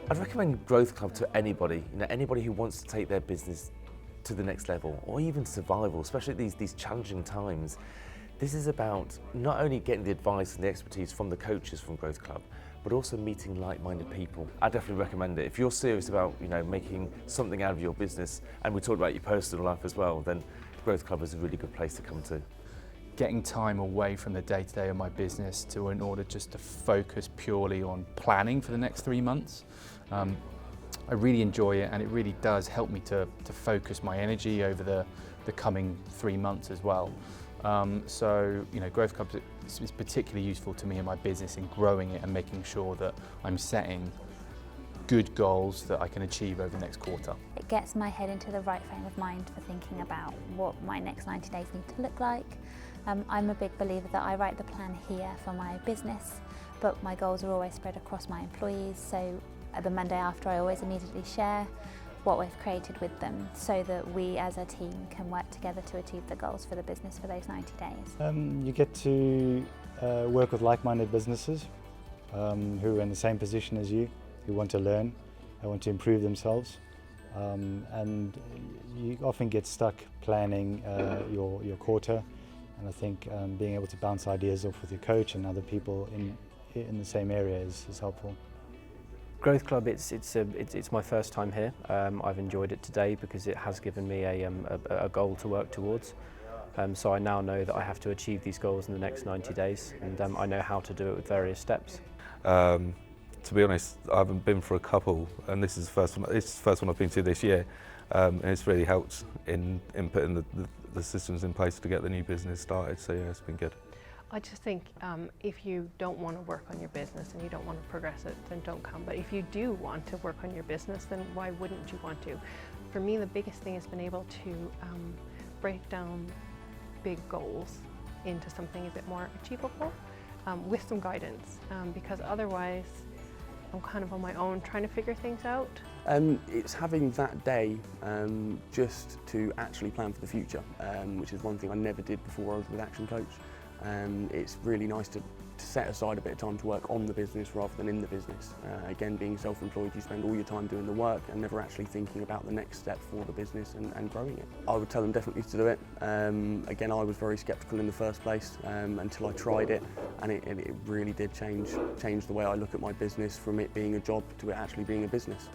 I'd recommend Growth Club to anybody, anybody who wants to take their business to the next level, or even survival, especially these challenging times. This is about not only getting the advice and the expertise from the coaches from Growth Club, but also meeting like-minded people. I definitely recommend it. If you're serious about making something out of your business, and we talked about your personal life as well, then Growth Club is a really good place to come to. Getting time away from the day-to-day of my business in order just to focus purely on planning for the next 3 months. I really enjoy it, and it really does help me to focus my energy over the coming 3 months as well. So Growth Club is particularly useful to me in my business in growing it and making sure that I'm setting good goals that I can achieve over the next quarter. It gets my head into the right frame of mind for thinking about what my next 90 days need to look like. I'm a big believer that I write the plan here for my business, but my goals are always spread across my employees, so the Monday after I always immediately share what we've created with them so that we as a team can work together to achieve the goals for the business for those 90 days. You get to work with like-minded businesses who are in the same position as you, who want to learn, who want to improve themselves, and you often get stuck planning your quarter, and I think being able to bounce ideas off with your coach and other people in the same area is helpful. Growth Club, it's my first time here. I've enjoyed it today because it has given me a goal to work towards. So I now know that I have to achieve these goals in the next 90 days, and I know how to do it with various steps. To be honest, I haven't been for a couple, and this is the first one. It's the first one I've been to this year, and it's really helped in putting the systems in place to get the new business started. So yeah, it's been good. I just think if you don't want to work on your business and you don't want to progress it, then don't come. But if you do want to work on your business, then why wouldn't you want to? For me, the biggest thing has been able to break down big goals into something a bit more achievable with some guidance, because otherwise I'm kind of on my own trying to figure things out. It's having that day just to actually plan for the future, which is one thing I never did before I was with ActionCOACH. It's really nice to set aside a bit of time to work on the business rather than in the business. Again, being self-employed, you spend all your time doing the work and never actually thinking about the next step for the business and growing it. I would tell them definitely to do it. Again, I was very sceptical in the first place until I tried it, and it really did change the way I look at my business from it being a job to it actually being a business.